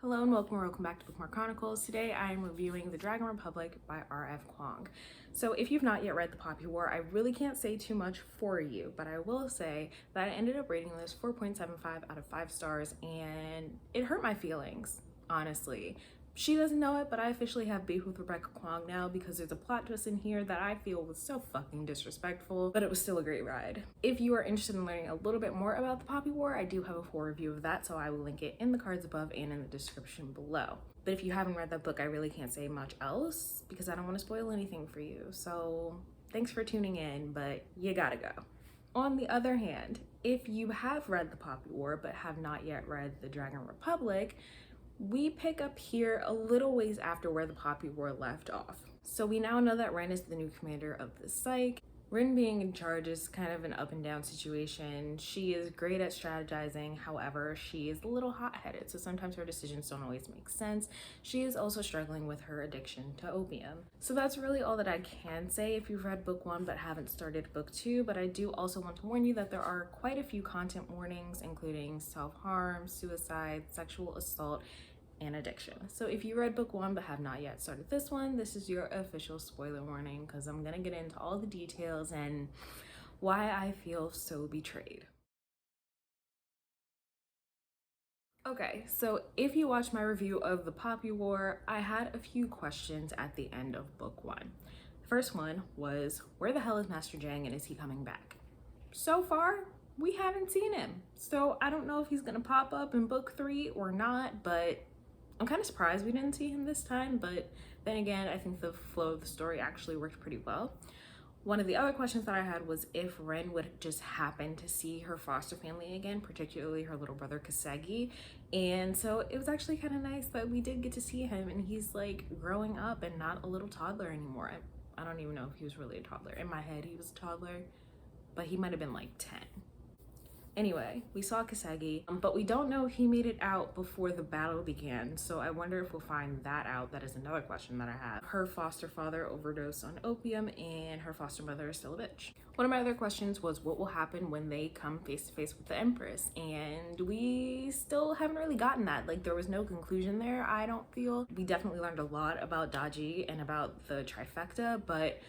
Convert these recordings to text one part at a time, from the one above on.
Hello and welcome back to Bookmark Chronicles. Today I am reviewing The Dragon Republic by R.F. Kuang. So if you've not yet read The Poppy War, I really can't say too much for you, but I will say that I ended up rating this 4.75 out of 5 stars and it hurt my feelings, honestly. She doesn't know it, but I officially have beef with Rebecca Kuang now because there's a plot twist in here that I feel was so fucking disrespectful, but it was still a great ride. If you are interested in learning a little bit more about the Poppy War, I do have a full review of that, so I will link it in the cards above and in the description below. But if you haven't read that book, I really can't say much else because I don't want to spoil anything for you. So thanks for tuning in, but you gotta go. On the other hand, if you have read the Poppy War but have not yet read The Dragon Republic, we pick up here a little ways after where the Poppy War left off. So we now know that Ren is the new commander of the Psyche. Ren being in charge is kind of an up and down situation. She is great at strategizing, however, she is a little hot-headed, so sometimes her decisions don't always make sense. She is also struggling with her addiction to opium. So that's really all that I can say if you've read book 1 but haven't started book 2, but I do also want to warn you that there are quite a few content warnings, including self-harm, suicide, sexual assault, and addiction. So if you read book 1 but have not yet started this one, this is your official spoiler warning because I'm gonna get into all the details and why I feel so betrayed. Okay, so if you watched my review of the Poppy War, I had a few questions at the end of book 1. The first one was, where the hell is Master Jang and is he coming back? So far, we haven't seen him. So I don't know if he's gonna pop up in book 3 or not, but I'm kind of surprised we didn't see him this time, but then again, I think the flow of the story actually worked pretty well. One of the other questions that I had was if Ren would just happen to see her foster family again, particularly her little brother Kasegi. And so it was actually kind of nice that we did get to see him and he's like growing up and not a little toddler anymore. I don't even know if he was really a toddler. In my head, he was a toddler, but he might have been like 10. Anyway, we saw Kasegi, but we don't know if he made it out before the battle began, so I wonder if we'll find that out. That is another question that I have. Her foster father overdosed on opium, and her foster mother is still a bitch. One of my other questions was what will happen when they come face to face with the Empress, and we still haven't really gotten that. Like, there was no conclusion there, I don't feel. We definitely learned a lot about Daji and about the trifecta, but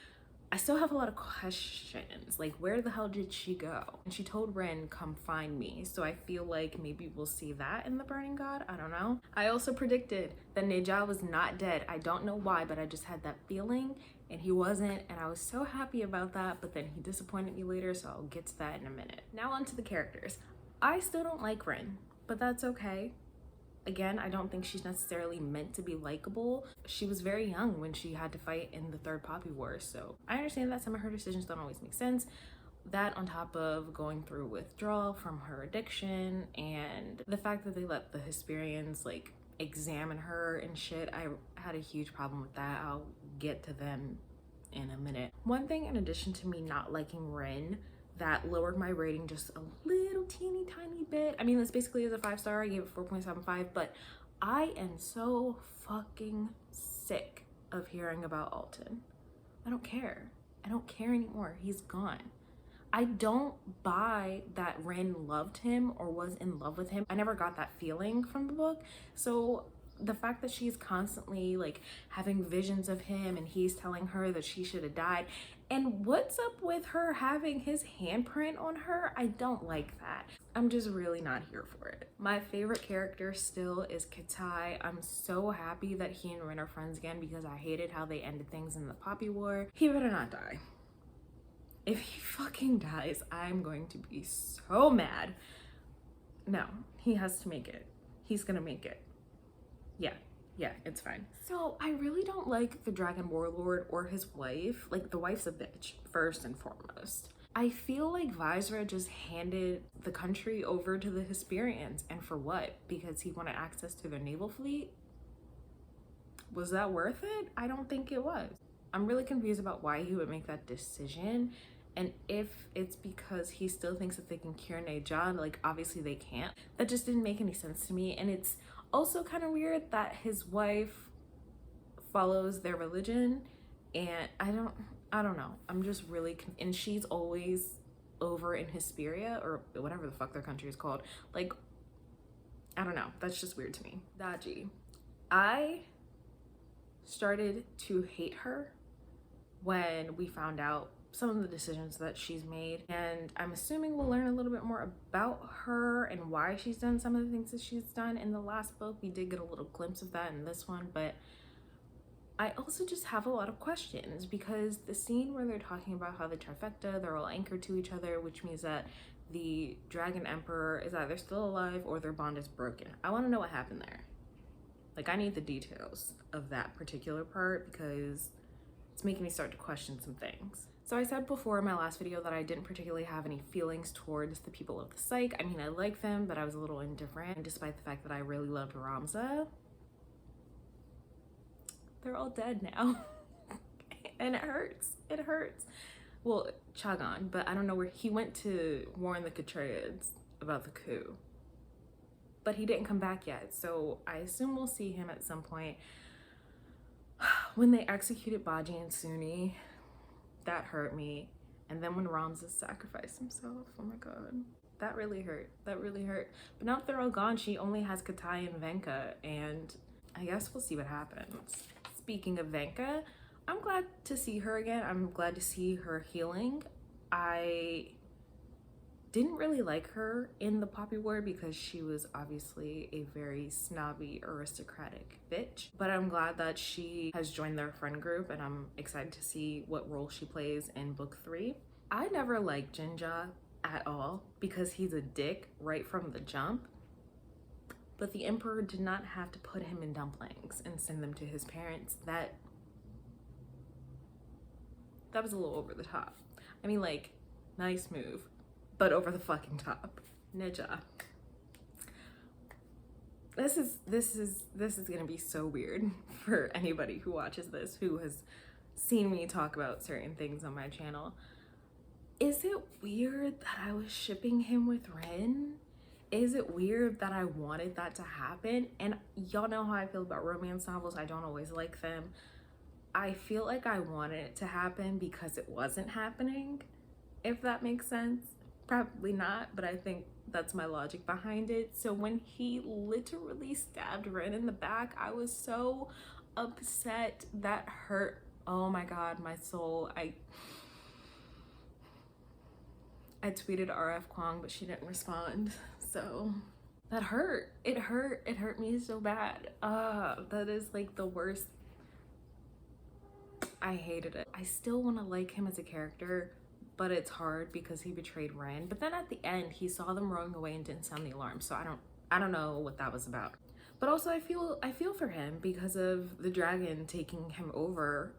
I still have a lot of questions, like where the hell did she go? And she told Ren, come find me. So I feel like maybe we'll see that in the Burning God, I don't know. I also predicted that Neja was not dead. I don't know why, but I just had that feeling and he wasn't, and I was so happy about that, but then he disappointed me later, so I'll get to that in a minute. Now on to the characters. I still don't like Ren, but that's okay. Again, I don't think she's necessarily meant to be likable. She was very young when she had to fight in the third Poppy War, so I understand that some of her decisions don't always make sense. That on top of going through withdrawal from her addiction and the fact that they let the Hesperians like examine her and shit, I had a huge problem with that. I'll get to them in a minute. One thing in addition to me not liking Ren that lowered my rating just a little teeny tiny bit. I mean, this basically is a 5-star. I gave it 4.75, but I am so fucking sick of hearing about Alton. I don't care. I don't care anymore. He's gone. I don't buy that Ren loved him or was in love with him. I never got that feeling from the book. So the fact that she's constantly like having visions of him and he's telling her that she should have died, and what's up with her having his handprint on her? I don't like that. I'm just really not here for it. My favorite character still is Katai. I'm so happy that he and Ren are friends again because I hated how they ended things in the Poppy War. He better not die. If he fucking dies, I'm going to be so mad. No, he has to make it. He's gonna make it. Yeah, it's fine. So I really don't like the Dragon Warlord or his wife. Like, the wife's a bitch, first and foremost. I feel like Visera just handed the country over to the Hesperians, and for what? Because he wanted access to their naval fleet? Was that worth it? I don't think it was. I'm really confused about why he would make that decision, and if it's because he still thinks that they can cure Neja. Like, obviously they can't. That just didn't make any sense to me, and it's also kind of weird that his wife follows their religion, and I don't know. I'm just really and she's always over in Hesperia or whatever the fuck their country is called. Like, I don't know, that's just weird to me. Daji. I started to hate her when we found out some of the decisions that she's made, and I'm assuming we'll learn a little bit more about her and why she's done some of the things that she's done. In the last book we did get a little glimpse of that in this one, but I also just have a lot of questions because the scene where they're talking about how the trifecta, they're all anchored to each other, which means that the Dragon Emperor is either still alive or their bond is broken. I want to know what happened there. Like, I need the details of that particular part because it's making me start to question some things. So I said before in my last video that I didn't particularly have any feelings towards the people of the Psyche. I mean, I like them, but I was a little indifferent, despite the fact that I really loved Ramza. They're all dead now. And it hurts. It hurts. Well, Chagon, but I don't know where he went to warn the Catraids about the coup. But he didn't come back yet, so I assume we'll see him at some point. When they executed Baji and Sunni, that hurt me. And then when Ramza sacrificed himself, oh my god, that really hurt. That really hurt. But now that they're all gone, she only has Katai and Venka, and I guess we'll see what happens. Speaking of Venka, I'm glad to see her again. I'm glad to see her healing. I didn't really like her in the Poppy War because she was obviously a very snobby, aristocratic bitch. But I'm glad that she has joined their friend group, and I'm excited to see what role she plays in book 3. I never liked Jinja at all because he's a dick right from the jump. But the Emperor did not have to put him in dumplings and send them to his parents. That was a little over the top. I mean, like, nice move, but over the fucking top. Ninja. This is gonna be so weird for anybody who watches this, who has seen me talk about certain things on my channel. Is it weird that I was shipping him with Ren? Is it weird that I wanted that to happen? And y'all know how I feel about romance novels. I don't always like them. I feel like I wanted it to happen because it wasn't happening, if that makes sense. Probably not, but I think that's my logic behind it. So when he literally stabbed Ren in the back, I was so upset. That hurt. Oh my god, my soul. I tweeted RF Kwong, but she didn't respond. So that hurt. It hurt me so bad. That is like the worst. I hated it. I still want to like him as a character, but it's hard because he betrayed Ren. But then at the end, he saw them rowing away and didn't sound the alarm. So I don't know what that was about. But also I feel for him because of the dragon taking him over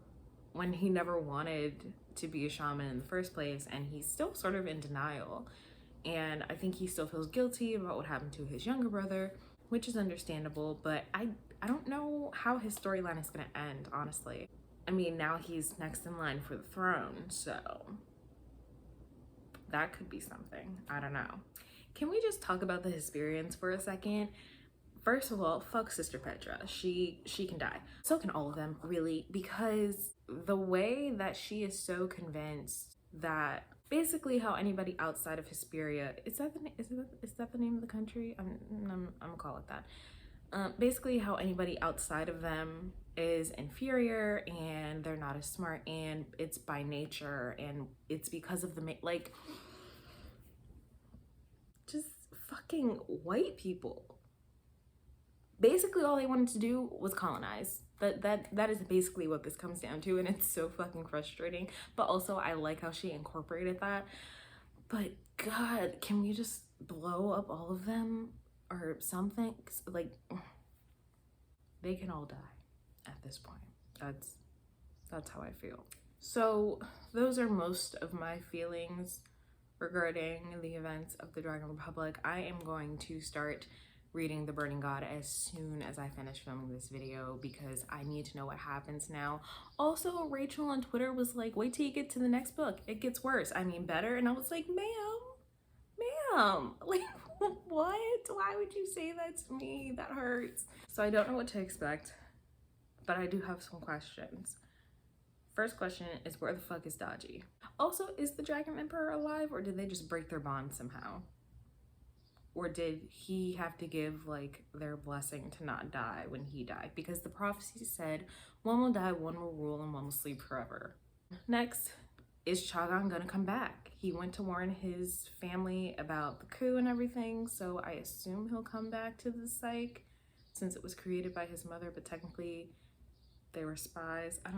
when he never wanted to be a shaman in the first place, and he's still sort of in denial. And I think he still feels guilty about what happened to his younger brother, which is understandable, but I don't know how his storyline is gonna end, honestly. I mean, now he's next in line for the throne, so that could be something. I don't know. Can we just talk about the Hesperians for a second? First of all, fuck Sister Petra. She can die. So can all of them, really, because the way that she is so convinced that basically how anybody outside of Hesperia, is that the name of the country? I'm gonna call it that. Basically how anybody outside of them is inferior and they're not as smart, and it's by nature, and it's because of the like just fucking white people. Basically all they wanted to do was colonize. That is basically what this comes down to, and it's so fucking frustrating. But also I like how she incorporated that. But god, can we just blow up all of them or something? Like, they can all die at this point. That's how I feel. So those are most of my feelings regarding the events of the Dragon Republic. I am going to start reading The Burning God as soon as I finish filming this video because I need to know what happens now. Also, Rachel on Twitter was like, wait till you get to the next book. It gets worse. I mean, better. And I was like, ma'am, like, what? Why would you say that to me? That hurts. So I don't know what to expect, but I do have some questions. First question is, where the fuck is Daji? Also, is the Dragon Emperor alive, or did they just break their bond somehow? Or did he have to give like their blessing to not die when he died? Because the prophecy said one will die, one will rule, and one will sleep forever. Next, is Chagan gonna come back? He went to warn his family about the coup and everything, so I assume he'll come back to the psych since it was created by his mother, but technically they were spies. I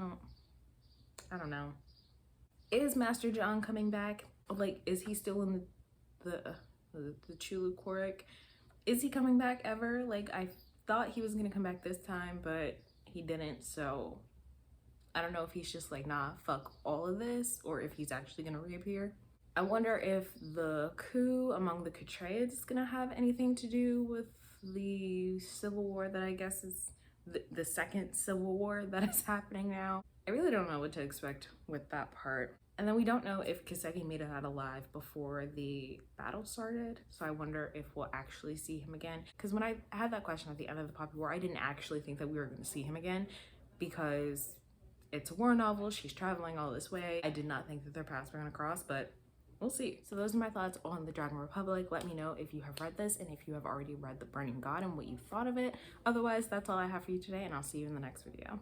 don't know. Is Master John coming back? Like, is he still in the Chulu Quarik? Is he coming back ever? Like, I thought he was gonna come back this time, but he didn't, so I don't know if he's just like, nah, fuck all of this, or if he's actually gonna reappear. I wonder if the coup among the Catraids is gonna have anything to do with the civil war that I guess is the second civil war that is happening now. I really don't know what to expect with that part. And then we don't know if Kiseki made it out alive before the battle started. So I wonder if we'll actually see him again. Because when I had that question at the end of the Poppy War, I didn't actually think that we were going to see him again because it's a war novel. She's traveling all this way. I did not think that their paths were going to cross, but we'll see. So those are my thoughts on the Dragon Republic. Let me know if you have read this and if you have already read The Burning God and what you thought of it. Otherwise, that's all I have for you today, and I'll see you in the next video.